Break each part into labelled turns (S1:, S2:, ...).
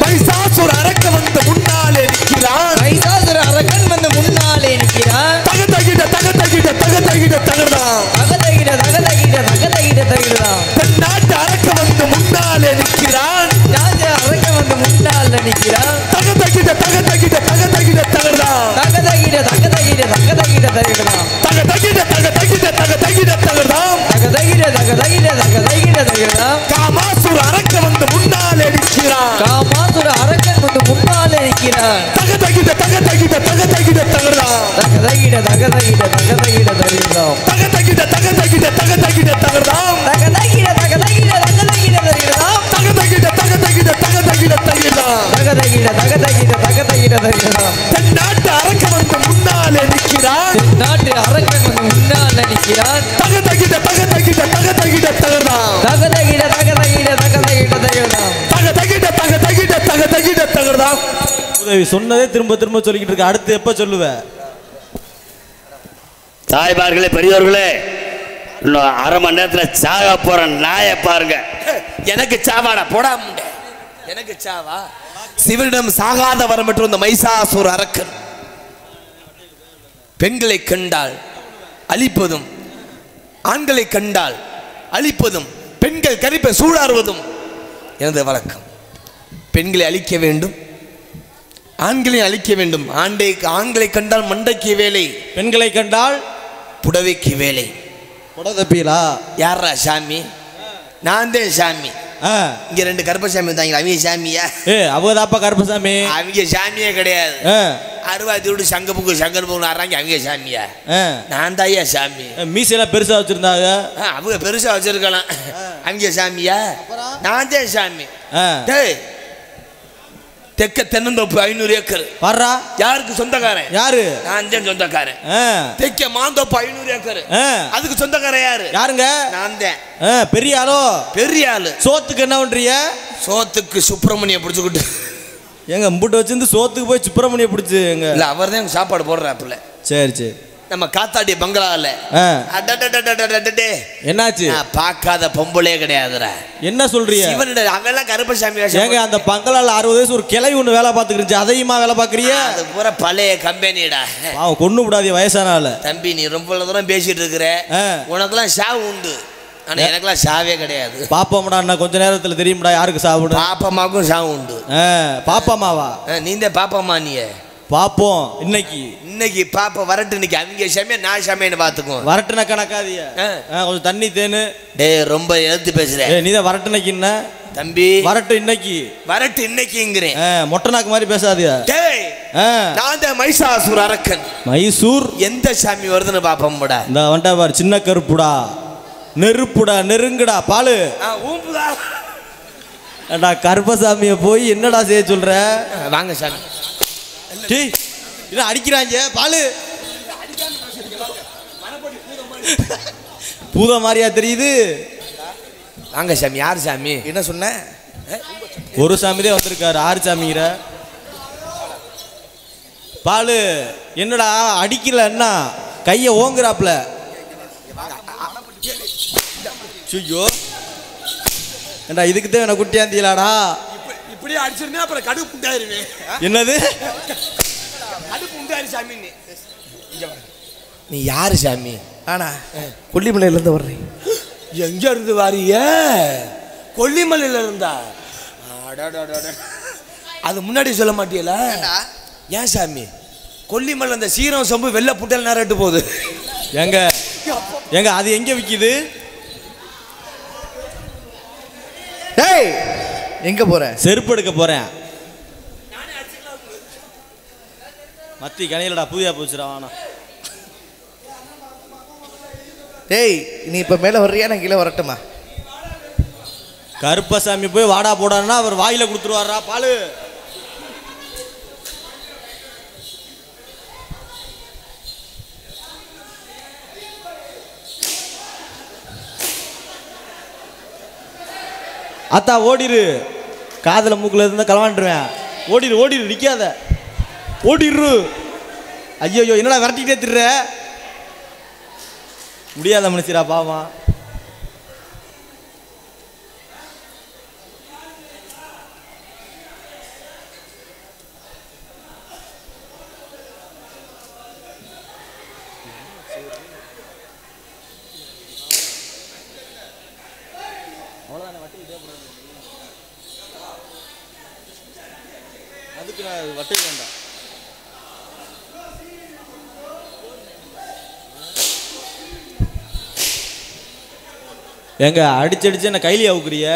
S1: மைசாசுர அரக்கன் வந்து முன்னாலே நிற்கிறான்.
S2: மைசாசுர அரக்கன் வந்து முன்னாலே நிற்கிறான்.
S1: தகதகிட தகதகிட தகதகிட தகதான்.
S2: தகதகிட தகதகிட தகதகிட தகதான்.
S1: நாட்டு அரக்கன் வந்து முன்னாலே நிற்கிறான்.
S2: நாட்டு அரக்கன் வந்து முன்னாலே நிற்கிறான்.
S1: தகதகிட தகதகிட தகதகிட தகதான்.
S2: தகதகிட தகதகிட தகதகிட தகதான்.
S1: தகதகிட தகதகிட தகதகிட தகதான்.
S2: தகதகிட தகதகிட தகதகிட தகதான்.
S1: காமாசுர அரக்கன் வந்து முன்னாலே நிற்கிறான்.
S2: காமாசுர அரக்கன் வந்து முன்னாலே நிற்கிறான்.
S1: தகதகிட தகதகிட தகதகிட தகதான்.
S2: தகதகிட தகதகிட தகதகிட தகதான்.
S1: தகதகிட தகதகிட தகதகிட தகதான்.
S2: தகதகிட தகதகிட தகதகிட தகதான்.
S1: தகதகிட தகதகிட தகதகிட தகதான்.
S2: தகதகிட தகதகிட தகதகிட தகதான்.
S1: நாட்டு அரக்கன் வந்து முன்னாலே நிற்கிறான்.
S2: நாட்டு அரக்கன் வந்து முன்னாலே நிற்கிறான்.
S1: தகதகிட தகதகிட தகதகிட தகதான்.
S2: தகதகிட தகதகிட தகதகிட தகதான்.
S1: தகதகிட தகதகிட தகதகிட தகதான்.
S3: உதவி சொன்னதே திரும்ப திரும்ப சொல்லிக்கிட்டு இருக்க. அடுத்து எப்ப சொல்லுவ?
S4: தாய்மார்களே, பெரியவர்களே, இன்னும் அரை மணி நேரத்தில் சாக போற நாயை பாருங்க.
S1: எனக்கு சாவாடா போடா முண்டை. எனக்கு சாவா? சிவனிடம் சாகாத வரம் பெற்ற இந்த மைசாசுர அரக்கன் பெண்களை கண்டால் அழிப்பதும், ஆண்களை கண்டால் அழிப்பதும், பெண்கள் கரிப்பை சூடாறுவதும் எனது வழக்கம். பெண்களை அழிக்க வேண்டும், ஆண்களை அழிக்க வேண்டும். ஆண்களை கண்டால் மண்டைக்கு வேலை,
S3: பெண்களை கண்டால்
S1: புடவைக்கு வேலை.
S3: புடதப்பீலா?
S1: யாரா சாமி? நான் தான் சாமி. இங்க ரெண்டு கருப்பசாமி வந்தாங்க. அவங்க சாமியா?
S3: அவதாப்பா கருப்பசாமி.
S1: அவங்க சாமியே கிடையாது. அருவாத்தியோடு சங்கப்புக்கு சங்கர் போகணும் ஆறாங்க. அவங்க சாமியா? நான் தாயா சாமி.
S3: மீசையெல்லாம் பெருசா வச்சிருந்தாங்க.
S1: அவங்க பெருசா வச்சிருக்கலாம். அவங்க சாமியா? நான் தான் சாமி. தெக்க தென்னந்தோப்பு 500 ஏக்கர்.
S3: பாரா,
S1: யாருக்கு சொந்தக்காரன்?
S3: யாரு?
S1: நான் தான் சொந்தக்காரன். தெக்க மாந்தோப்பு 500 ஏக்கர். அதுக்கு சொந்தக்காரன் யாரு?
S3: யாருங்க? நான் தான். பெரிய ஆளோ? பெரிய ஆளு. சோத்துக்கு என்ன பண்றீங்க? சோத்துக்கு சுப்பிரமணிய பிடிச்சுக்கிட்டு எங்க முட்டு வச்சிருந்து சோத்துக்கு போய் சுப்பிரமணிய பிடிச்சு எங்க? இல்ல, அவர் தான் சாப்பாடு போடுறாப்புல. சரி சரி. நம்ம காத்தாடி பங்களால என்னாச்சு? பார்க்காத பொம்பளே கிடையாதுடா. என்ன சொல்றீங்க? அவெல்லாம் கருப்பசாமி. ஏங்க, அந்த பங்களால 60 வயசு ஒரு கிளை ஒண்ணு வேலை பார்த்துக்கிருந்துச்சு. அதையுமா வேலை பாக்குறியா? அது பூரா பழைய கம்பெனிடா. அவன் கொண்டு விடாதீங்க வயசானால. தம்பி, நீ ரொம்ப தூரம் பேசிட்டு இருக்கிற. உனக்கெல்லாம் சாவு உண்டு, ஆனா எனக்கெல்லாம் சாவே கிடையாது. பாப்பாமடா, நான் கொஞ்ச நேரத்துல தெரியும்டா யாருக்கு சாவுடு. பாப்பம்மாவுக்கும் சாவு உண்டு. பாப்பாமாவா? நீந்த பாப்பம்மா. நீ பாப்போம். இன்னைக்கு பாப்ப வரட்டு. இன்னைக்கு அவங்க சாமியா நான் சாமியான்னு பாத்துக்குவோம். வரட்டுன கணக்காதிய கொஞ்சம் தண்ணி தேனு. டே, ரொம்ப எழுத்து பேசுறேன். நீதான் வரட்டுனைக்கு என்ன தம்பி? வரட்டு இன்னைக்குங்கிறேன். மொட்டை நாக்கு மாதிரி பேசாதியா? நான் தான் மைசாசுர அரக்கன். மைசூர் எந்த சாமி வருதுன்னு பாப்போம்டா. இந்த வண்டா பாரு, சின்ன கருப்புடா, நெருப்புடா, நெருங்குடா, பாலு ஊம்புடா. கருப்பசாமிய போய் என்னடா செய்ய சொல்ற? வாங்க சாமி. அடிக்கிறாங்க பாலு. பூத மாதிரியா தெரியுது. வாங்க சாமி. யார் சாமி? என்ன சொன்ன? ஒரு சாமி தான் வந்திருக்காரு. 6 சாமிங்கிற பாலு. என்னடா அடிக்கல? என்ன கைய ஓங்குறாப்ல? ஐயோ, ஏண்டா இதுக்கு தான் என்ன குட்டியாந்தியலாடா? இப்படியே அடிச்சிருந்தா அப்புறம் கடுப்பு உண்டாயிருவேன். என்னது கடுப்பு உண்டாயிரு சாமி? நீ யாரு சாமி? ஆனா கொல்லிமலையில இருந்து வர்றேன். எங்க இருந்து வாரிய? கொல்லிமலையில இருந்தா? அது முன்னாடி சொல்ல மாட்டியல? ஏன் சாமி? கொல்லிமலை அந்த சீரம் சொம்பு வெள்ளை புட்டல் நேரட்டு போகுது. எங்க அது எங்க விக்குது? டேய், எங்க போறேன்? செருப்பு எடுக்க போறேன். மத்தி கணையிலடா, பூஜா போச்சுடா. வானா டேய், நீ இப்ப மேல வர்றியா நான் கீழே வரட்டுமா? கருப்பசாமி போய் வாடா போடான்னா அவர் வாயில கொடுத்துருவாரா பாலு. அத்தா ஓடிரு. காதில் மூக்கில் இருந்தால் களவாண்டுருவேன். ஓடிடு நிற்காத, ஓடிடு. ஐயோ என்னடா விரட்டிக்கிட்டே திடுற? முடியாத மனுஷரா பாவம். அதுக்கு நான் வட்டை வேண்டாம். எங்க அடிச்சு என்ன கையில அவுக்குறிய?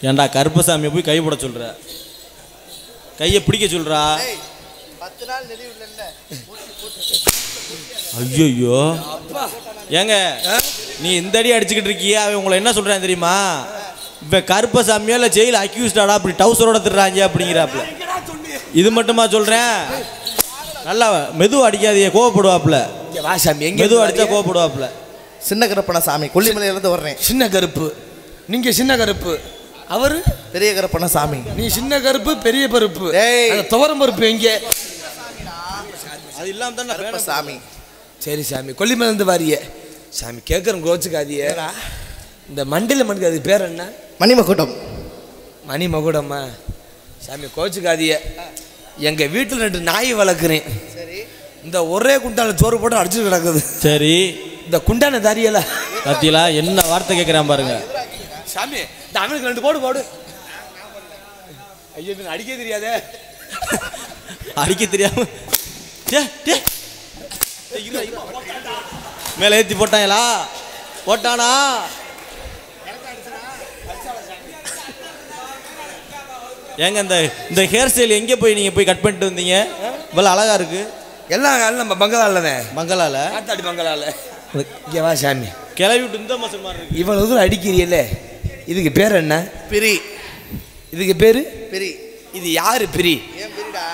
S3: ஏண்டா கருப்பசாமியை போய் கை போட சொல்ற, கையை பிடிக்க சொல்றா.
S5: 10 நாள் நெறி இல்ல.
S3: ஐயோ ஏங்க நீ இந்த அடி அடிச்சுக்கிட்டு இருக்கியா? அவன் உங்களை என்ன சொல்றான் தெரியுமா? இப்ப கருப்பசாமியா இல்ல ஜெயில் அக்யூஸ்டாடா அப்படி டவுசரோட திடுறாங்க அப்படிங்கிறாப்ல. இது மட்டுமா சொல்றேன்? நல்லா மெதுவா அடிக்காதீங்க, கோவப்படுவாப்ல. மெதுவா அடிச்சா கோவப்படுவாப்ல.
S5: சின்ன கருப்பண்ண சாமி, கொல்லிமலையில இருந்து வர்றேன்.
S1: சின்ன கருப்பு, நீங்க சின்ன கருப்பு, அவரு
S5: பெரிய கருப்பண்ண சாமி.
S1: நீ சின்ன கருப்பு பெரிய பருப்பு, துவரம் பருப்பு எங்க?
S3: அது இல்லாம தான்
S5: சாமி.
S1: சரி சாமி, கொல்லிமலை இருந்து வாரிய சாமி. கேட்கறேன் கோச்சுக்காதிய. இந்த மண்டில மண்ணுக்கு அது பேர் என்ன?
S5: மணிமகுடம்.
S1: மணிமகுடம்மா சாமி, கோச்சுக்காதிய. எங்க வீட்டில் 2 நாய் வளர்க்குறேன்.
S5: சரி.
S1: இந்த ஒரே குண்டால சோறு போட்டு அடிச்சுட்டு கிடக்குது.
S3: சரி.
S1: இந்த குண்டான தாரியல
S3: பத்தியலா என்ன வார்த்தை கேட்கிறான் பாருங்க
S1: சாமி. இந்த அவனுக்கு 2 போடு. ஐயோ அடிக்க தெரியாதே.
S3: அடிக்க தெரியாம மேல ஏத்தி போட்டாங்களா? போட்டானா? ஏங்க இந்த ஹேர் ஸ்டைல் எங்கே போய் நீங்க போய் கட் பண்ணிட்டு வந்தீங்க? இவ்வளவு அழகா இருக்கு.
S1: எல்லாம் நம்ம பங்களாலனே.
S3: பங்களால
S1: காத்தாடி பங்களால. இங்க வா சாமி.
S3: கிளவி விட்டு இந்த மாசம் மாதிரி இருக்கு.
S1: இவ்வளவு தூரம் அடிக்கிறீல்ல, இதுக்கு பேர் என்ன?
S5: பிரி.
S1: இதுக்கு பேரு
S5: பிரி.
S1: இது யாரு பிரி?
S5: ஏன் பிரிடா?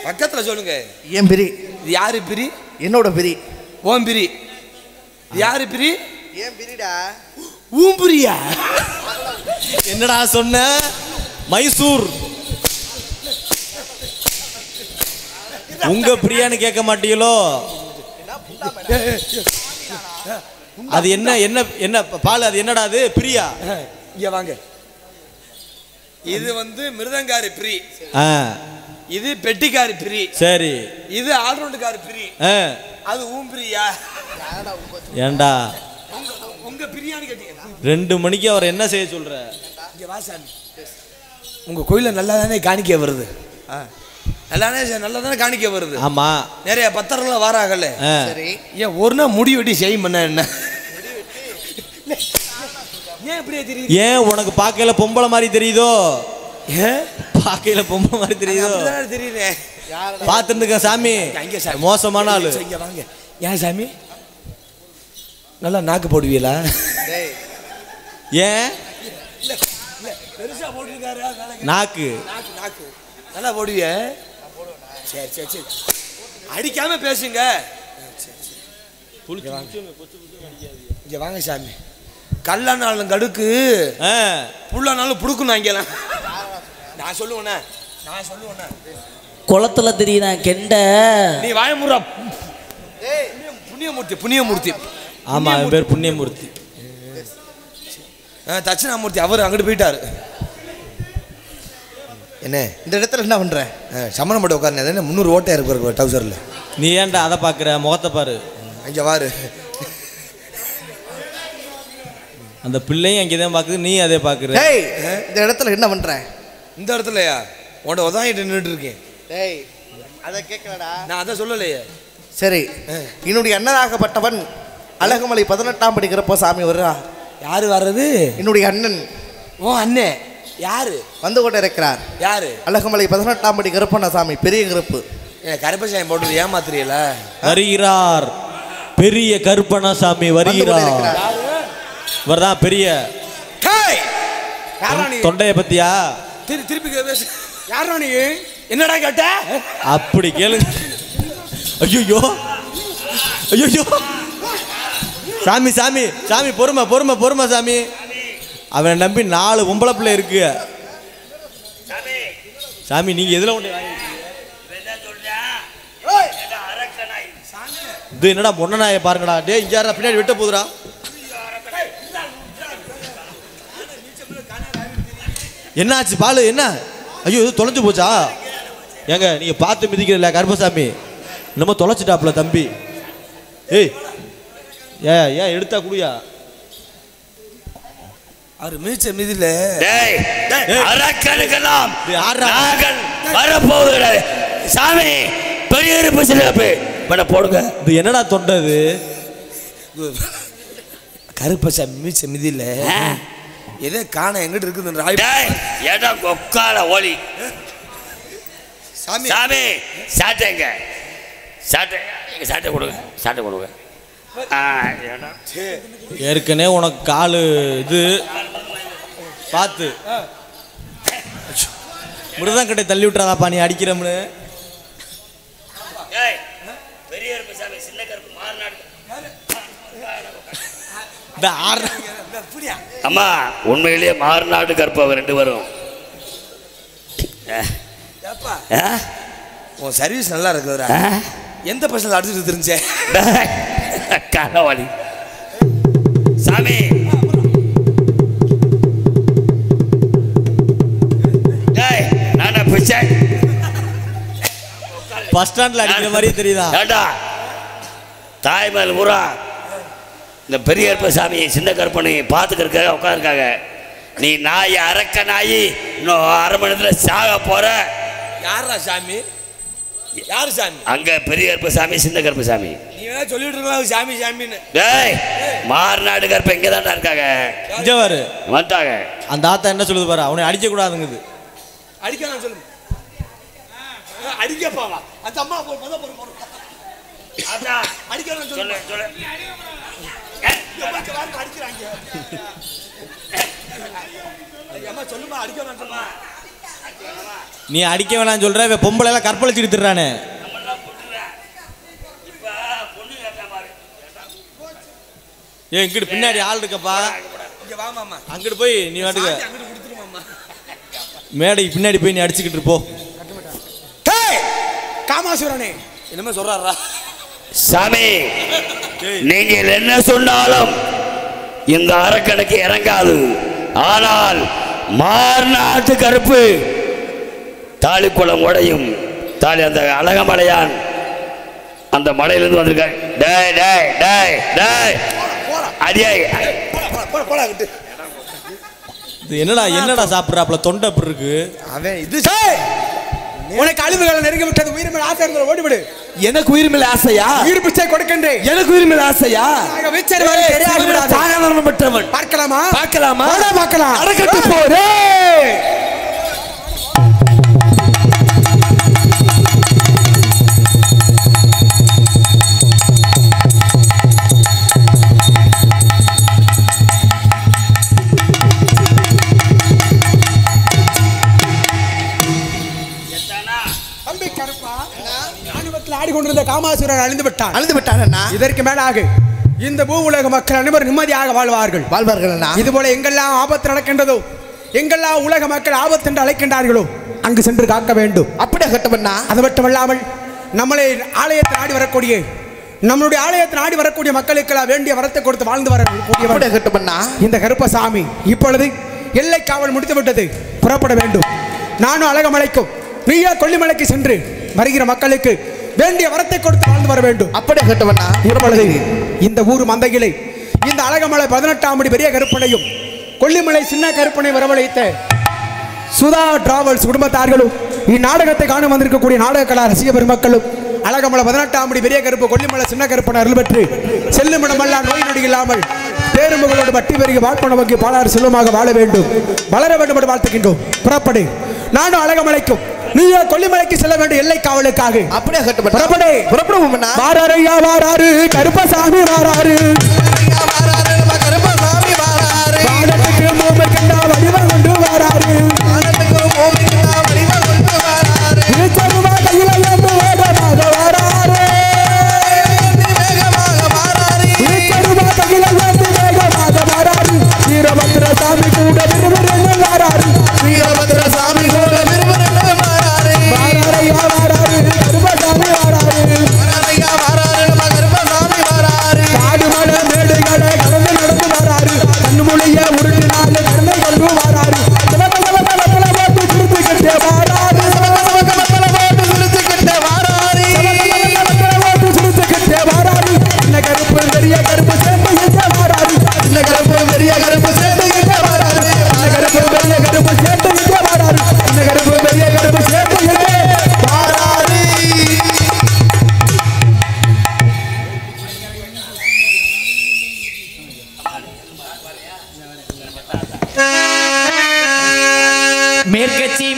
S1: பக்கத்துல சொல்லுங்க.
S5: ஏன் பிரி?
S1: இது யாரு பிரி?
S5: என்னோட பிரி.
S1: ஓம் பிரி. இது யாரு பிரி?
S5: ஏன் பிரிடா?
S1: ஊம்புரியா?
S3: என்னடா சொன்ன? மைசூர். உங்க பிரியான்னு கேட்க மாட்டீங்களோ? அது என்ன என்ன என்ன பால்? அது என்னடா அது? பிரியா?
S1: இங்க வாங்க. இது வந்து மிருதங்காரி பிரி. இது பெட்டிக்காரி பிரி.
S3: சரி.
S1: இது ஆல்ரவுண்டுக்காரி பிரி. அது ஊம்பிரியா?
S3: ஏண்டா
S1: உங்க பிரியாணி கேட்டீங்க.
S3: 2 மணிக்கு அவர் என்ன செய்ய சொல்ற?
S1: இங்க வா சாமி. உங்க கோயில நல்லா தானே காணிக்க வருது. நல்லா தானே காணிக்க வருது.
S3: ஆமா.
S1: நிறைய பத்தரெல்லாம் வாராகல.
S5: சரி.
S1: ஏன் ஒரு நாள் முடி வெட்டி செய்யும் பண்ண என்ன? ஏன் இப்படியே தெரியுது?
S3: ஏன் உனக்கு பாக்கையில பொம்பளை மாதிரி தெரியுதோ? பாக்கையில பொம்பளை மாதிரி தெரியுதோ?
S1: தெரியுதே.
S3: பாத்துருந்துக்க சாமி. மோசமான ஆளு.
S1: இங்க வாங்க. ஏன் சாமி நல்லா நாக்கு போடுவீங்களா?
S3: ஏன்
S1: பெருசா போட்டுருக்காரு
S3: நாக்கு?
S1: நாக்கு நல்லா போடுவிய? சரி சரி சரி, அடிக்காம பேசுங்க. இங்க வாங்க சாமி. கல்லானாலும் கடுக்கு, புல்லானாலும் புடுக்கணும். அங்கெல்லாம் நான் சொல்லுவேண்ணே.
S2: குளத்துல தெரியுதான் கெண்ட.
S1: நீ வாயமுறா. புண்ணியமூர்த்தி. புண்ணியமூர்த்தி.
S3: ஆமா, அவன் பேர் புண்ணியமூர்த்தி.
S1: தட்சிணாமூர்த்தி அவர் அங்கிட்டு போயிட்டாரு. என்ன
S5: இந்த இடத்துல என்ன பண்ற?
S1: சமணம் போட்டு உட்காருங்க. 300 ஓட்டையா இருக்கு டவுசர்ல.
S3: நீ ஏன்டா அதை பாக்குற? முகத்தை பாரு.
S1: அங்க வாரு.
S3: அந்த பிள்ளையும் அங்கேதான் பாக்குது, நீ அதே பாக்குற.
S5: இந்த இடத்துல என்ன பண்ற?
S1: இந்த இடத்துலயா உன்ட உதவிட்டு நின்றுட்டு இருக்கேன்.
S5: டேய் அத கேட்கலடா.
S1: நான் அதை சொல்லலையே.
S5: சரி, என்னுடைய அண்ணனாகப்பட்டவன் அழகுமலை 18ஆம் படிக்கிறப்போ சாமி வர்றா.
S1: யாரு வர்றது?
S5: என்னுடைய அண்ணன்.
S1: ஓ அண்ணே யாரு
S5: வந்து கொண்டு இருக்கிறார்?
S1: யாரு?
S5: அழகுமலை 18ஆம் படி கருப்பண்ணசாமி, பெரிய கருப்பு.
S1: கருப்பசாமி போட்டு ஏமாத்துறீல.
S3: வருகிறார் பெரிய கருப்பண்ணசாமி வருகிறார். வரதான் பெரிய தொண்டைய பத்தியா?
S1: திருப்பி யாரா நீ? என்னடா கேட்ட?
S3: அப்படி கேளுங்க. ஐயோ ஐயோ சாமி சாமி சாமி பொறுமை பொறுமை பொறுமை சாமி. அவனை நம்பி 4 பொம்பளை பிள்ளை இருக்கு சாமி. நீங்க எதுல கொண்டு இது என்னடா பொண்ண நாயை பாருங்கடா. டே இங்க பின்னாடி வெட்ட போதுடா. என்னாச்சு பாலு? என்ன? ஐயோ இது தொலைஞ்சு போச்சா? ஏங்க நீங்க பார்த்து மிதிக்கிறீங்களா கருப்பசாமி? என்னமோ தொலைச்சிட்டாப்புல தம்பி. ஏய் ஏன் எடுத்தா குடியா?
S1: அவர் மீச்ச மிதில
S4: அரக்கனுக்கெல்லாம் நாங்கள் வரப்போகிறது சாமி. பெரிய இருப்பு சிறப்பு பண்ண போடுங்க.
S3: இது என்னடா தொண்டை? இது
S1: கருப்பசாமி மீச்ச மிதில எதே காண எங்கிட்ட இருக்குது.
S4: இடம் கொக்கால ஒலி சாமி. சாமி சாட்டைங்க சாட்டை கொடுங்க சாட்டை கொடுங்க.
S3: ஏற்கனவே உனக்கு காலு இது பார்த்து மிருதம் கிட்ட தள்ளி விட்டுறாதாப்பா நீ அடிக்கிறோம்னு.
S4: அம்மா உண்மையிலேயே மாறுநாடு கற்பவர் 2 வரும்.
S1: உன் சர்வீஸ் நல்லா இருக்குதுடா. எந்த பசங்க அடிச்சுட்டு தெரிஞ்ச
S4: காலவாளி சாமி. நானா பிச்சை
S3: பஸ் ஸ்டாண்ட்ல அடிக்கிற மாதிரியே தெரியுதா?
S4: தாய்மேல் ஊரா இந்த பெரிய சாமி சின்ன கற்பனை பார்த்துக்கிறதுக்காக உட்காந்துருக்காங்க. நீ நாய் அரக்க நாய் இன்னும் 1/2 மணி நேரத்தில் சாக போற.
S1: யாரா சாமி? யாரு சாமி?
S4: அங்க பெரிய சாமி சின்ன கருப்பசாமி.
S1: நீ வேணா சொல்லிட்டு இருக்கலாம் சாமி சாமின்னு.
S4: டேய் மாறுநாடு கருப்ப இங்க தான்டா இருக்காங்க.
S3: இங்க பாரு
S4: வந்தாங்க.
S3: அந்த ஆத்தா என்ன சொல்லுது பாரு. அவனை அடிக்க கூடாதுங்குது.
S1: அடிக்கலாம் சொல்லு. அடிக்கப்பாவா? அந்த அம்மா போற போற அடா அடிக்கலாம் சொல்லு சொல்லு. அடிக்கிறாங்க. அம்மா சொல்லுமா அடிக்கலாம் சொல்லுமா.
S3: நீ அடிக்க வேணாம் சொல்ற. பொம்பளை எல்லாம் கற்பழிச்சுட்டு திடுறானே. ஏ இங்கிட்டு பின்னாடி ஆள் இருக்கப்பா. அங்கிட்டு போய் நீ வாட்டுக்க மேடைக்கு பின்னாடி போய் நீ அடிச்சுக்கிட்டு இருப்போ.
S1: காமாசுரனே என்னமே சொல்றாரா
S4: சாமி? நீங்கள் என்ன சொன்னாலும் இந்த அரக்கனுக்கு இறங்காது. ஆனால் மாறுநாட்டு கருப்பு தாலிக்குளம் உடையும் தாலி அந்த அழகமலையான் அந்த மலையிலிருந்து வந்திருக்காங்க. டேய் டேய் டேய் டேய் அடியாய்
S3: இது என்னடா என்னடா சாப்பிட்றாப்ல? தொண்டை அப்படி இருக்கு.
S1: அவன் இது உனக்கு அழிவுகளை நெருங்கி விட்டது. உயிர் மேல ஆசை இருந்தால் ஓடிவிடு. எனக்கு உயிர் மேல ஆசையா? உயிர் பிச்சை கொடுக்கின்றேன். எனக்கு உயிர் மேல ஆசையா? சாகரம் பெற்றவன். பார்க்கலாமா? பார்க்கலாமா? பார்க்கலாம். அடக்கட்டு போறே. ஆடிக்கொண்டிருந்த காமாசுரன் அழிந்து விட்டான். இதற்கு மேலாக இந்த பூ உலக மக்கள் அனைவரும் நிம்மதியாக வாழ்வார்கள். இது போல எங்கெல்லாம் ஆபத்து நடக்கின்றதோ, எங்கெல்லாம் உலக மக்கள் ஆபத்து என்று அழைக்கின்றார்களோ அங்கு சென்று காக்க வேண்டும். அப்படியே கட்டவண்ணா. அது மட்டுமல்லாமல் நம்மளை ஆலயத்தை நாடி வரக்கூடிய நம்மளுடைய ஆலயத்தை நாடி வரக்கூடிய மக்களுக்கெல்லாம் வேண்டிய வரத்தை கொடுத்து வாழ்ந்து வரக்கூடியவன் இந்த கருப்பசாமி. இப்பொழுது எல்லை காவல் முடித்து விட்டது. புறப்பட வேண்டும். நானும் அழகமலைக்கும் நீயா கொல்லிமலைக்கு சென்று வருகிற மக்களுக்கு வேண்டிய வரத்தை கொடுத்து வாழ்ந்து வர வேண்டும். அப்படியே கட்டவண்ணா. இப்பொழுது இந்த ஊர் மந்தையிலே இந்த அழகமலை 18ஆம் படி பெரிய கருப்பனையும் கொல்லிமலை சின்ன கருப்பனை வரவழைத்த சுதா டிராவல்ஸ் குடும்பத்தார்களும் இந்நாடகத்தை காண வந்திருக்கக்கூடிய நாடக கலா ரசிக பெருமக்களும் அழகமலை 18ஆம் படி பெரிய கருப்பு கொல்லிமலை சின்ன கருப்பனை அருள் பெற்று செல்லுமிடமெல்லாம் நோய் நொடி இல்லாமல் பேரும்புகளோடு வட்டி பெருகி வாழ்ப்பனவுக்கு பாலாறு செல்வமாக வாழ வேண்டும், வளர வேண்டும் என்று வாழ்த்துகின்றோம். புறப்படு, நானும் அழகமலைக்கும் நீயோ கொல்லிமலைக்கு செல்ல வேண்டும் எல்லை காவலுக்காக.
S5: அப்படியே கட்டுப்பட்ட
S1: புறப்படு.
S5: புறப்படுவோம்.
S1: வாராரையா வாராரு கருப்பசாமி வாராரு,
S5: கருப்பசாமி வாராரு,
S1: வானத்துக்கு மூமைக்கண்டா வடிவம் கொண்டு வாராரு,
S5: வானத்துக்கு பூமிக்கு வடிவம் கொண்டு வாராரு,
S1: திருச்செருவா கையில ஏந்து வேகமாக வாராரு,
S5: வேகமாக வாராரு,
S1: திருச்செருவா கையில ஏந்து வேகமாக வாராரு, வீரபத்ர சாமி கூட விரும்புகிறேன்னு வாராரு,
S5: வீரபத்ர சாமி கூட விரும்புகிறேன்னு வாராரு,
S1: வாராரையா வாராரு கருப்பசாமி வாராரு,
S5: வாராரையா வாராரு நம்ம கருப்பசாமி வாராரு,
S1: காடு மலை மேடுகளை கடந்து நடந்து வாராரு, கண்ணு மொழிய உருட்டு நாலு கருணை கொண்டு வாராரு, போட்டு திருத்துக்கிட்டே வாராரு,
S5: போட்டு சுருத்துக்கிட்டே வாராரு,
S1: போட்டு சுருத்துக்கிட்டே வாராரு, இந்த கருப்பு பெரிய கருப்பு சேர்ந்து எங்கே வாராரு,
S5: இந்த கருப்பு பெரிய கருப்பு சேர்த்து கிட்ட வாராரு,
S1: இந்த கருப்பு பெரிய கருப்பு சேர்ந்து எங்கே வாராரு, இந்த கருப்பு பெரிய கருப்பு சேர்ந்து எங்கே
S5: வாராரு.
S2: மேற்கட்சி